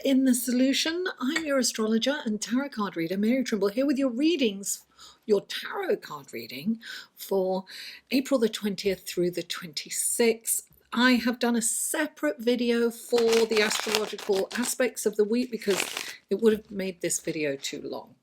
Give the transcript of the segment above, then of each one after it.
in the solution. I'm your astrologer and tarot card reader, Mary Trimble, here with your readings, your tarot card reading for April the 20th through the 26th. I have done a separate video for the astrological aspects of the week because it would have made this video too long.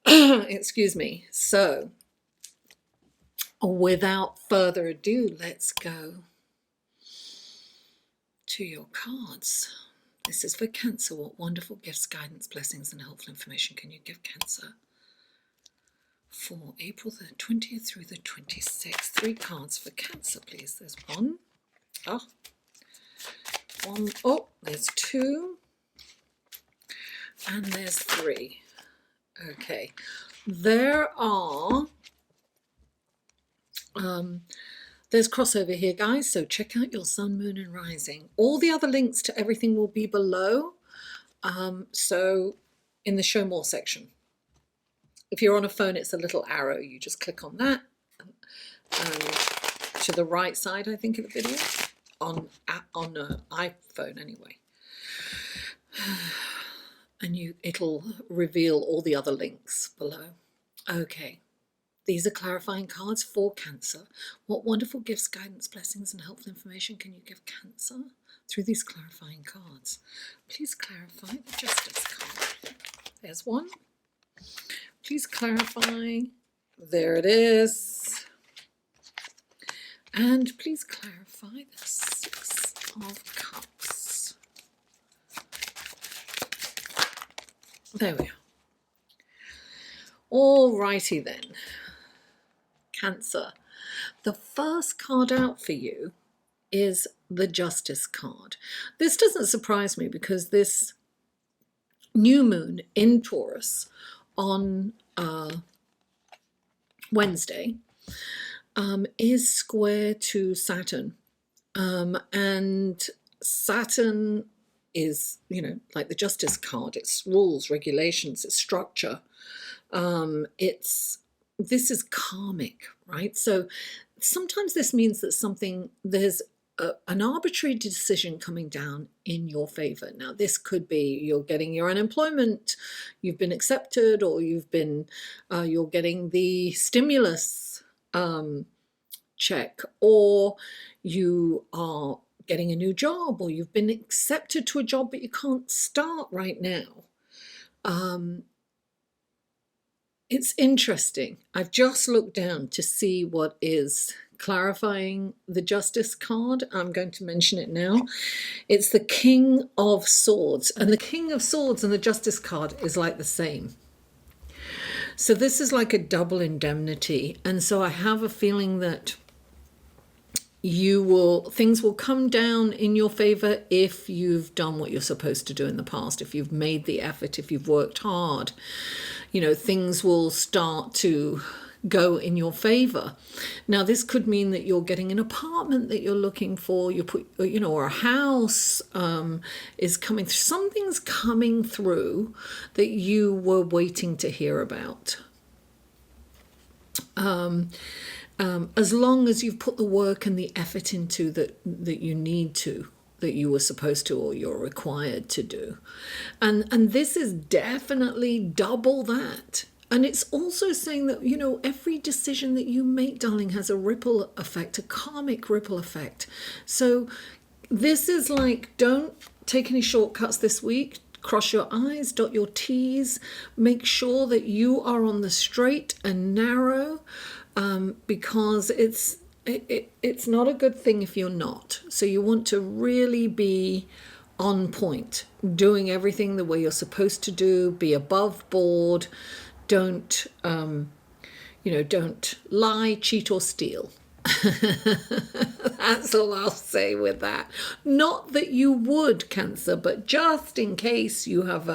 Excuse me. So, without further ado, let's go to your cards. This is for Cancer. What wonderful gifts, guidance, blessings, and helpful information can you give Cancer for April the 20th through the 26th? 3 cards for Cancer, please. There's one. Oh, there's 2. And there's 3. Okay. There are... there's crossover here, guys, so check out your sun, moon, and rising. All the other links to everything will be below, so in the show more section. If you're on a phone, it's a little arrow. You just click on that, to the right side, I think, of the video, on an iPhone anyway. And it'll reveal all the other links below. Okay. These are clarifying cards for Cancer. What wonderful gifts, guidance, blessings, and helpful information can you give Cancer through these clarifying cards? Please clarify the Justice card. There's one. Please clarify. There it is. And please clarify the 6 of Cups. There we are. All righty then. Cancer. The first card out for you is the Justice card. This doesn't surprise me because this new moon in Taurus on Wednesday is square to Saturn. And Saturn is, like the Justice card. It's rules, regulations, it's structure. This is karmic, right? So sometimes this means that there's an arbitrary decision coming down in your favor. Now, this could be you're getting your unemployment, you've been accepted, or you're getting the stimulus check, or you are getting a new job, or you've been accepted to a job but you can't start right now. It's interesting. I've just looked down to see what is clarifying the Justice card. I'm going to mention it now. It's the King of Swords. And the King of Swords and the Justice card is like the same. So this is like a double indemnity. And so I have a feeling that things will come down in your favor if you've done what you're supposed to do in the past, if you've made the effort, if you've worked hard. Things will start to go in your favor. Now, this could mean that you're getting an apartment that you're looking for, or a house is coming through. Something's coming through that you were waiting to hear about. As long as you've put the work and the effort into that you need to, that you were supposed to, or you're required to do. And this is definitely double that. And it's also saying that, every decision that you make, darling, has a ripple effect, a karmic ripple effect. So this is like, don't take any shortcuts this week. Cross your I's, dot your T's. Make sure that you are on the straight and narrow, because it's not a good thing if you're not. So you want to really be on point, doing everything the way you're supposed to do, be above board. Don't lie, cheat, or steal. That's all I'll say with that. Not that you would, Cancer, but just in case you have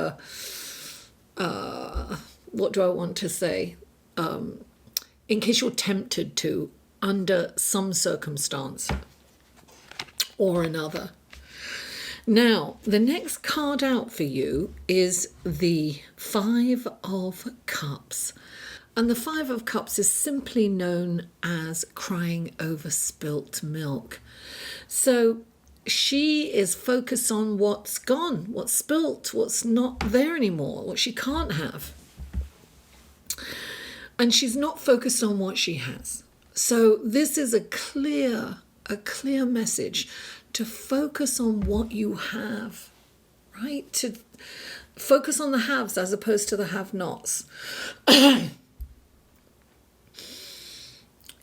what do I want to say? In case you're tempted to, under some circumstance or another. Now, the next card out for you is the 5 of Cups. And the 5 of Cups is simply known as crying over spilt milk. So she is focused on what's gone, what's spilt, what's not there anymore, what she can't have. And she's not focused on what she has. So this is a clear message to focus on what you have, right? To focus on the haves as opposed to the have-nots.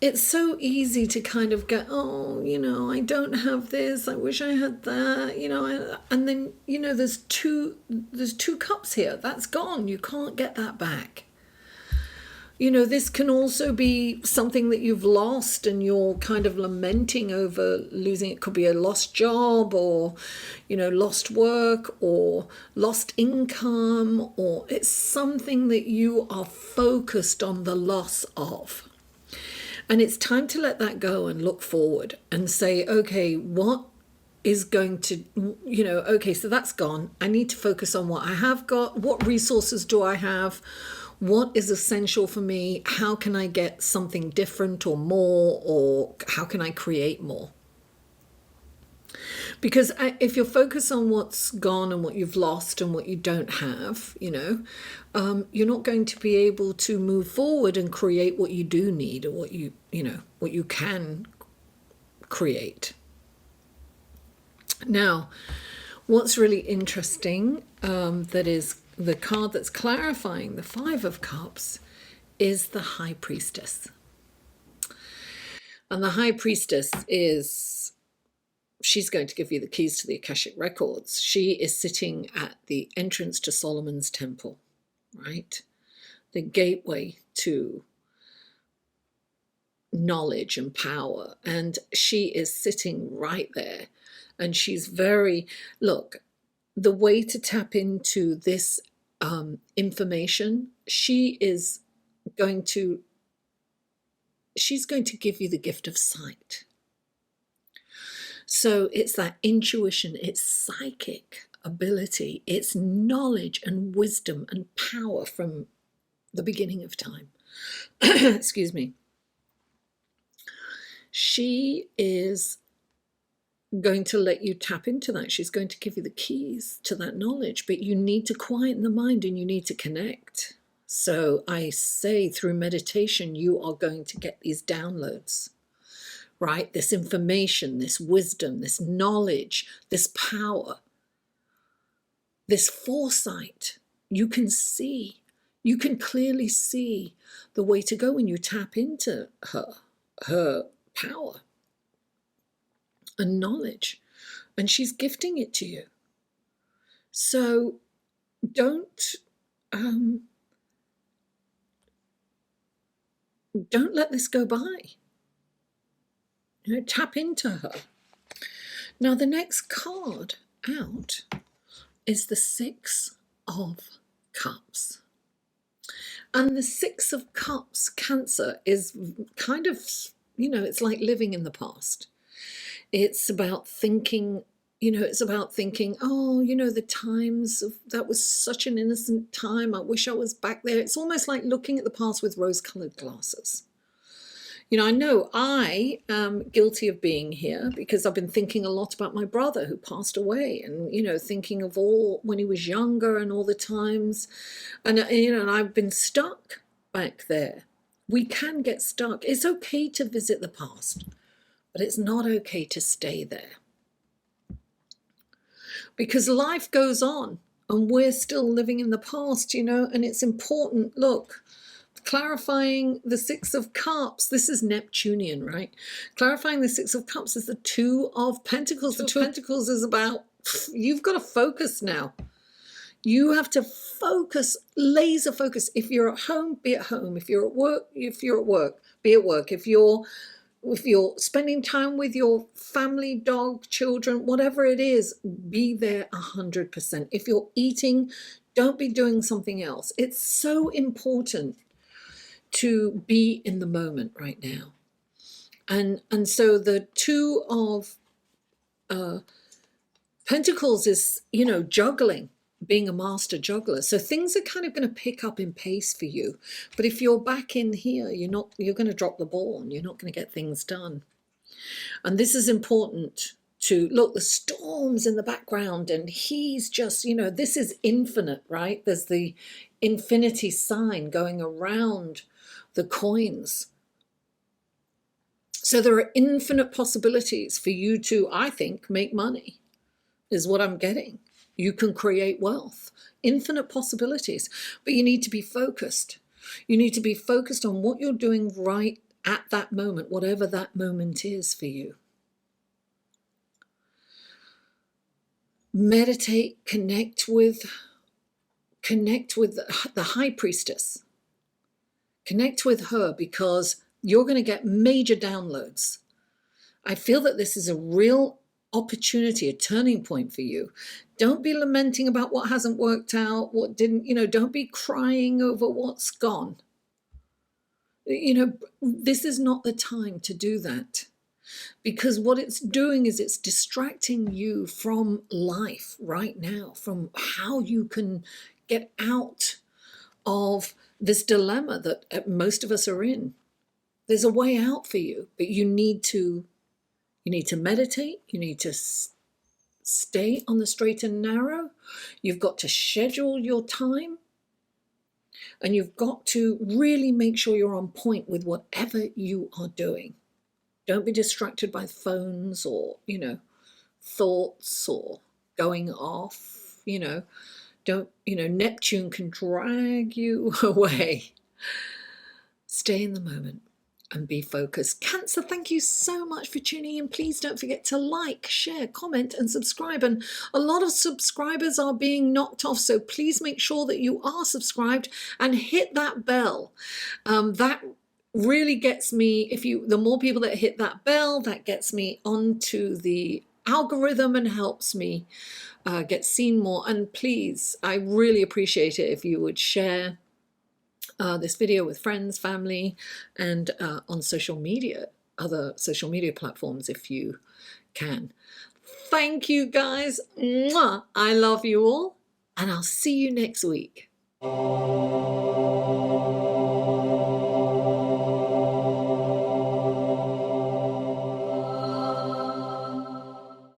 It's so easy to kind of go, oh, I don't have this, I wish I had that, and then, there's two cups here. That's gone. You can't get that back. This can also be something that you've lost and you're kind of lamenting over losing. It could be a lost job or, lost work or lost income, or it's something that you are focused on the loss of. And it's time to let that go and look forward and say, okay, what is going to, okay, so that's gone. I need to focus on what I have got. What resources do I have? What is essential for me? How can I get something different or more? Or how can I create more? Because if you're focused on what's gone and what you've lost and what you don't have, you're not going to be able to move forward and create what you do need or what you can create. Now, what's really interesting, that is the card that's clarifying the Five of Cups, is the High Priestess. And the High Priestess she's going to give you the keys to the Akashic Records. She is sitting at the entrance to Solomon's temple, right? The gateway to knowledge and power. And she is sitting right there. And she's look, the way to tap into this information, she's going to give you the gift of sight. So it's that intuition, it's psychic ability, it's knowledge and wisdom and power from the beginning of time. Excuse me. She is going to let you tap into that. She's going to give you the keys to that knowledge, but you need to quieten the mind and you need to connect. So I say through meditation, you are going to get these downloads, right? This information, this wisdom, this knowledge, this power, this foresight. You can clearly see the way to go when you tap into her power and knowledge, and she's gifting it to you. So don't let this go by. Tap into her. Now the next card out is the Six of Cups. And the Six of Cups, Cancer, is kind of, it's like living in the past. It's about thinking, oh, the times that was such an innocent time. I wish I was back there. It's almost like looking at the past with rose-colored glasses. I know I am guilty of being here because I've been thinking a lot about my brother who passed away, and, thinking of all when he was younger and all the times. And, and I've been stuck back there. We can get stuck. It's okay to visit the past, but it's not okay to stay there. Because life goes on and we're still living in the past, and it's important. Look, clarifying the Six of Cups, this is Neptunian, right? Clarifying the Six of Cups is the Two of Pentacles. The Two of Pentacles is about, you've got to focus now. You have to focus, laser focus. If you're at home, be at home. If you're at work, be at work. If you're spending time with your family, dog, children, whatever it is, be there 100%. If you're eating, don't be doing something else. It's so important to be in the moment right now. And so the Two of Pentacles is, juggling, being a master juggler. So things are kind of going to pick up in pace for you. But if you're back in here, you're going to drop the ball and you're not going to get things done. And this is important to look, the storms in the background, and he's just, this is infinite, right? There's the infinity sign going around the coins. So there are infinite possibilities for you to, I think, make money, is what I'm getting. You can create wealth, infinite possibilities, but you need to be focused. You need to be focused on what you're doing right at that moment, whatever that moment is for you. Meditate, connect with the high priestess. Connect with her, because you're going to get major downloads. I feel that this is a real opportunity, a turning point for you. Don't be lamenting about what hasn't worked out, what didn't, don't be crying over what's gone. This is not the time to do that, because what it's doing is it's distracting you from life right now, from how you can get out of this dilemma that most of us are in. There's a way out for you, but you need to meditate. You need to stay on the straight and narrow. You've got to schedule your time, and you've got to really make sure you're on point with whatever you are doing. Don't be distracted by phones or, thoughts or going off, don't, Neptune can drag you away. Stay in the moment and be focused. Cancer, thank you so much for tuning in. Please don't forget to like, share, comment, and subscribe. And a lot of subscribers are being knocked off, so please make sure that you are subscribed and hit that bell. That really gets me, the more people that hit that bell, that gets me onto the algorithm and helps me get seen more. And please, I really appreciate it if you would share this video with friends, family, and on social media, other social media platforms if you can. Thank you guys. Mwah! I love you all, and I'll see you next week.